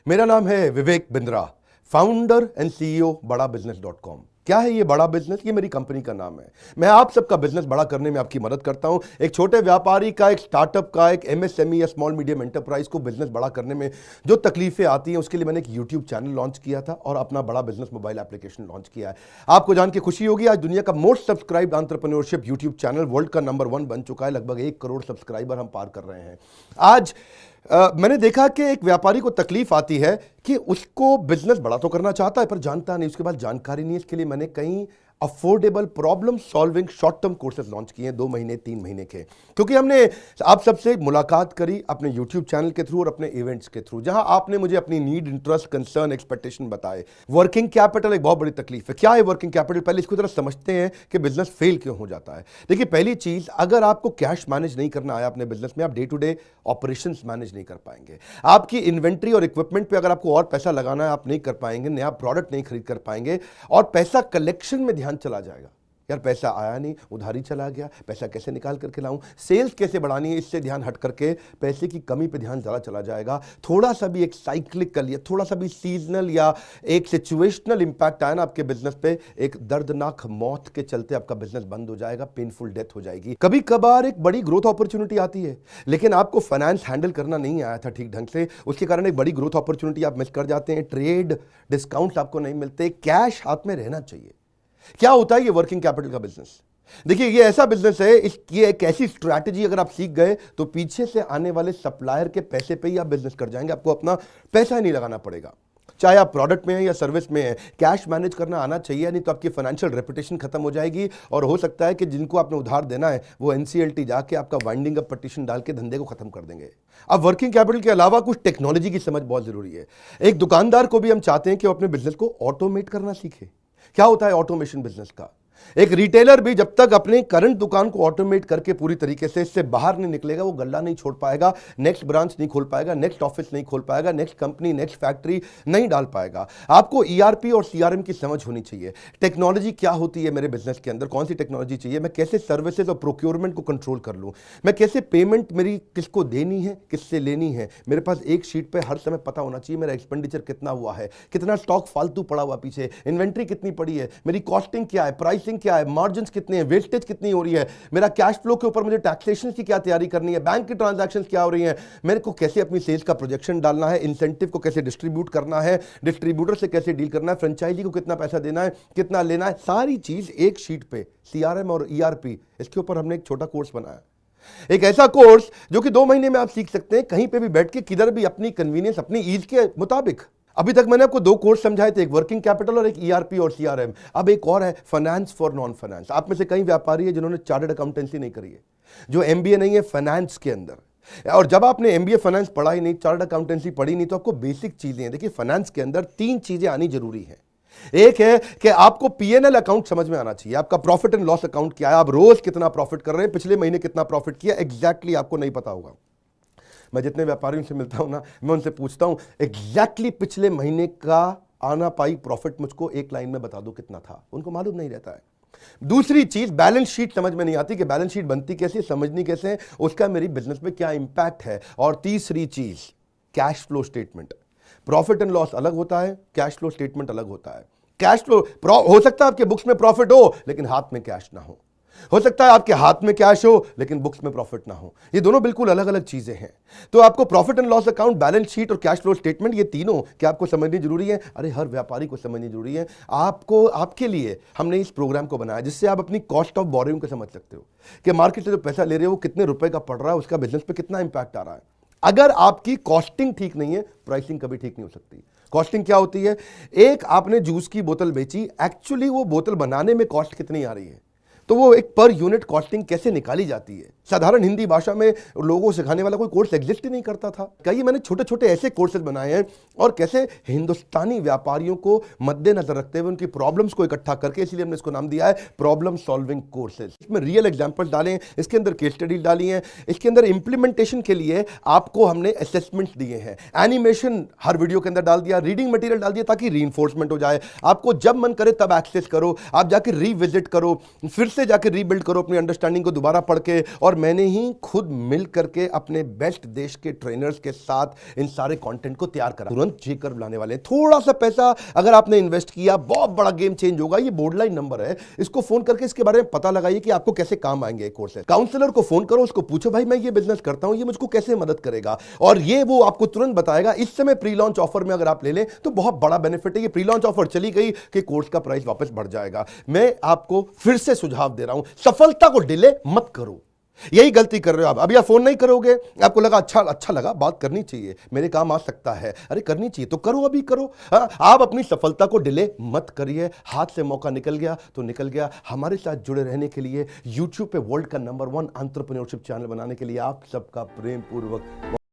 मेरा नाम है Vivek Bindra, founder and CEO बड़ा बिजनेस .com। क्या है ये बड़ा बिजनेस? ये मेरी कंपनी का नाम है। मैं आप सबका बिजनेस बड़ा करने में आपकी मदद करता हूं। एक छोटे व्यापारी का, एक स्टार्टअप का, एक एमएसएमई या स्मॉल मीडियम एंटरप्राइज को बिजनेस बड़ा करने में जो तकलीफें आती हैं, उसके लिए मैंने एक यूट्यूब चैनल लॉन्च किया था और अपना बड़ा बिजनेस मोबाइल एप्लीकेशन लॉन्च किया है। आपको जान के खुशी होगी, आज दुनिया का most subscribe entrepreneurship YouTube channel world का नंबर 1 बन चुका है। लगभग 1 करोड़ सब्सक्राइबर हम पार कर रहे हैं। आज मैंने देखा कि एक व्यापारी को तकलीफ आती है कि उसको बिजनेस बड़ा तो करना चाहता है पर जानता नहीं, उसके बाद जानकारी नहीं है। इसके लिए मैंने कई affordable problem solving short term courses launch किए हैं, 2 महीने 3 महीने के, क्योंकि हमने आप सबसे मुलाकात करी अपने यूट्यूब चैनल के थ्रू और अपने इवेंट्स के थ्रू, जहां आपने मुझे अपनी नीड, इंटरेस्ट, कंसर्न, एक्सपेक्टेशन बताए। वर्किंग कैपिटल एक बहुत बड़ी तकलीफ है। क्या है वर्किंग कैपिटल? पहले इसको जरा समझते हैं कि बिजनेस फेल क्यों हो जाता है। देखिए, पहली चीज, अगर आपको कैश मैनेज नहीं करना आया अपने बिजनेस में, आप day to day operations manage नहीं कर पाएंगे। आपकी इन्वेंट्री और इक्विपमेंट पे अगर आपको और पैसा लगाना है, आप नहीं कर पाएंगे। नया प्रोडक्ट नहीं खरीद कर पाएंगे और पैसा कलेक्शन में ध्यान चला जाएगा। यार पैसा आया नहीं, उधारी चला गया, पैसा कैसे निकाल करके लाऊं, सेल्स कैसे बढ़ानी है, इससे ध्यान हट करके पैसे की कमी पे ध्यान ज़्यादा चला जाएगा। थोड़ा सा भी एक साइक्लिकल या थोड़ा सा भी सीजनल या एक सिचुएशनल इंपैक्ट आया ना आपके बिजनेस पे, एक दर्दनाक मौत के चलते आपका बिजनेस बंद हो जाएगा, पेनफुल डेथ हो जाएगी। कभी कभार एक बड़ी ग्रोथ अपॉर्चुनिटी आती है, लेकिन आपको फाइनेंस हैंडल करना नहीं आया था ठीक ढंग से, उसके कारण एक बड़ी ग्रोथ अपॉर्चुनिटी आप मिस कर जाते हैं। ट्रेड डिस्काउंट्स आपको नहीं मिलते, कैश हाथ में रहना चाहिए। क्या होता है ये वर्किंग कैपिटल का बिजनेस? देखिए, ये ऐसा बिजनेस है, इसकी एक ऐसी स्ट्रैटेजी अगर आप सीख गए तो पीछे से आने वाले सप्लायर के पैसे पे ही आप बिजनेस कर जाएंगे। आपको अपना पैसा ही नहीं लगाना पड़ेगा, चाहे आप प्रोडक्ट में हैं या सर्विस में हैं। कैश मैनेज करना आना चाहिए, नहीं तो आपकी फाइनेंशियल रेपुटेशन खत्म हो जाएगी और हो सकता है कि जिनको आपने उधार देना है वो एनसीएलटी जाके आपका वाइंडिंग अप पटिशन डाल के धंधे को खत्म कर देंगे। अब वर्किंग कैपिटल के अलावा कुछ टेक्नोलॉजी की समझ बहुत जरूरी है। एक दुकानदार को भी हम चाहते हैं कि वो अपने बिजनेस को ऑटोमेट करना सीखे। क्या होता है ऑटोमेशन बिजनेस का? एक रिटेलर भी जब तक अपने करंट दुकान को ऑटोमेट करके पूरी तरीके से इससे बाहर नहीं निकलेगा, वो गल्ला नहीं छोड़ पाएगा, नेक्स्ट ब्रांच नहीं खोल पाएगा, नेक्स्ट ऑफिस नहीं खोल पाएगा, नेक्स्ट कंपनी, नेक्स्ट फैक्ट्री नहीं डाल पाएगा। आपको ईआरपी और सीआरएम की समझ होनी चाहिए। टेक्नोलॉजी क्या होती है मेरे बिजनेस के अंदर, कौन सी टेक्नोलॉजी चाहिए, मैं कैसे सर्विसेज और प्रोक्योरमेंट को कंट्रोल कर लूं, मैं कैसे पेमेंट मेरी किसको देनी है, किससे लेनी है। मेरे पास एक शीट पे हर समय पता होना चाहिए मेरा एक्सपेंडिचर कितना हुआ है, कितना स्टॉक फालतू पड़ा हुआ पीछे, इन्वेंट्री कितनी पड़ी है, मेरी कॉस्टिंग क्या है, प्राइसिंग क्या है, मार्जिन कितने हैं, वेस्टेज कितनी हो रही है, मेरा कैश फ्लो के ऊपर मुझे टैक्सेशन की क्या तैयारी करनी है, बैंक की ट्रांजैक्शंस क्या हो रही हैं, मेरे को कैसे अपनी सेल्स का प्रोजेक्शन डालना है, इंसेंटिव को कैसे डिस्ट्रीब्यूट करना है, डिस्ट्रीब्यूटर से कैसे डील करना है, फ्रेंचाइजी को कितना पैसा देना है, कितना लेना है, सारी चीज एक शीट पे, सीआरएम और ईआरपी, इसके ऊपर हमने एक छोटा कोर्स बनाया। एक ऐसा कोर्स जो कि 2 महीने में आप सीख सकते हैं, कहीं पे भी बैठ के, किधर भी, अपनी कन्वीनियंस, अपनी ईज के मुताबिक। अभी तक मैंने आपको 2 कोर्स समझाए थे, एक वर्किंग कैपिटल और एक ईआरपी और सीआरएम। अब एक और है फाइनेंस फॉर नॉन फाइनेंस। आप में से कई व्यापारी है जिन्होंने चार्टर्ड अकाउंटेंसी नहीं करी है, जो एमबीए नहीं है फाइनेंस के अंदर। और जब आपने एमबीए फाइनेंस पढ़ा ही नहीं, चार्टर्ड अकाउंटेंसी पढ़ी नहीं, तो आपको बेसिक चीजें हैं। देखिए, फाइनेंस के अंदर 3 चीजें आनी जरूरी है। एक है कि आपको पीएनएल अकाउंट समझ में आना चाहिए, आपका प्रॉफिट एंड लॉस अकाउंट क्या है, आप रोज कितना प्रॉफिट कर रहे हैं, पिछले महीने कितना प्रॉफिट किया, एग्जैक्टली आपको नहीं पता होगा। मैं जितने व्यापारियों से मिलता हूं ना, मैं उनसे पूछता हूं एग्जैक्टली पिछले महीने का आना पाई प्रॉफिट मुझको एक लाइन में बता दो कितना था, उनको मालूम नहीं रहता है। दूसरी चीज, बैलेंस शीट समझ में नहीं आती कि बैलेंस शीट बनती कैसे, समझनी कैसे है, उसका मेरी बिजनेस में क्या इंपैक्ट है। और तीसरी चीज, cash flow statement. Profit and loss अलग होता है, कैश फ्लो स्टेटमेंट अलग होता है। कैश फ्लो हो सकता है आपके बुक्स में प्रॉफिट हो लेकिन हाथ में कैश ना हो सकता है आपके हाथ में कैश हो लेकिन बुक्स में प्रॉफिट ना हो। ये दोनों बिल्कुल अलग अलग चीजें हैं। तो आपको profit and loss account, balance sheet और कैश फ्लो स्टेटमेंट, ये तीनों क्या आपको समझनी जरूरी है? अरे हर व्यापारी को समझनी जरूरी है। आपको, आपके लिए हमने इस प्रोग्राम को बनाया जिससे आप अपनी कॉस्ट ऑफ बोरोइंग को समझ सकते हो कि मार्केट से जो पैसा ले रहे हो वो कितने रुपए का पड़ रहा है, उसका बिजनेस पे कितना इंपैक्ट आ रहा है। अगर आपकी कॉस्टिंग ठीक नहीं है, प्राइसिंग कभी ठीक नहीं हो सकती। कॉस्टिंग क्या होती है? एक आपने जूस की बोतल बेची, एक्चुअली वो बोतल बनाने में कॉस्ट कितनी आ रही है, तो वो एक पर यूनिट कॉस्टिंग कैसे निकाली जाती है। साधारण हिंदी भाषा में लोगों को सिखाने वाला कोई कोर्स एग्जिस्ट ही नहीं करता था। कई मैंने छोटे छोटे ऐसे कोर्सेज बनाए हैं और कैसे हिंदुस्तानी व्यापारियों को मद्देनजर रखते हुए उनकी प्रॉब्लम्स को इकट्ठा करके, इसलिए हमने इसको नाम दिया है प्रॉब्लम सॉल्विंग कोर्सेज। इसमें रियल एग्जांपल्स डाले हैं, इसके अंदर केस स्टडीज डाली हैं, इसके अंदर इंप्लीमेंटेशन के लिए आपको हमने असेसमेंट्स दिए हैं, एनिमेशन हर वीडियो के अंदर डाल दिया, रीडिंग मटेरियल डाल दिया ताकि रीइंफोर्समेंट हो जाए। आपको जब मन करे तब एक्सेस करो, आप जाके रीविजिट करो, फिर से जाके रीबिल्ड करो अपनी अंडरस्टैंडिंग को दोबारा पढ़ के, और मैंने ही खुद मिल करके अपने बेस्ट देश के ट्रेनर्स के साथ इन सारे कंटेंट को तैयार करा। तुरंत चेकर बुलाने वाले हैं। थोड़ा सा पैसा अगर आपने इन्वेस्ट किया, बहुत बड़ा गेम चेंज होगा। ये बोर्डलाइन नंबर है, इसको फोन करके इसके बारे में पता लगाइए कि आपको कैसे काम आएंगे कोर्स। काउंसलर को फोन करो, उसको पूछो भाई मैं ये बिजनेस करता हूं, ये मुझको कैसे मदद करेगा, और ये वो आपको तुरंत बताएगा। इस समय प्री लॉन्च ऑफर में अगर आप ले लें तो बहुत बड़ा बेनिफिट है। ये प्री लॉन्च ऑफर चली गई कि कोर्स का प्राइस वापस बढ़ जाएगा। मैं आपको फिर से सुझाव दे रहा हूं, सफलता को डिले मत करो। यही गलती कर रहे हो आप। अभी आप फोन नहीं करोगे, आपको लगा अच्छा लगा, बात करनी चाहिए, मेरे काम आ सकता है, अरे करनी चाहिए तो करो, अभी करो। आप अपनी सफलता को डिले मत करिए। हाथ से मौका निकल गया तो निकल गया। हमारे साथ जुड़े रहने के लिए, यूट्यूब पे वर्ल्ड का नंबर 1 एंटरप्रेन्योरशिप चैनल बनाने के लिए आप सबका प्रेम पूर्वक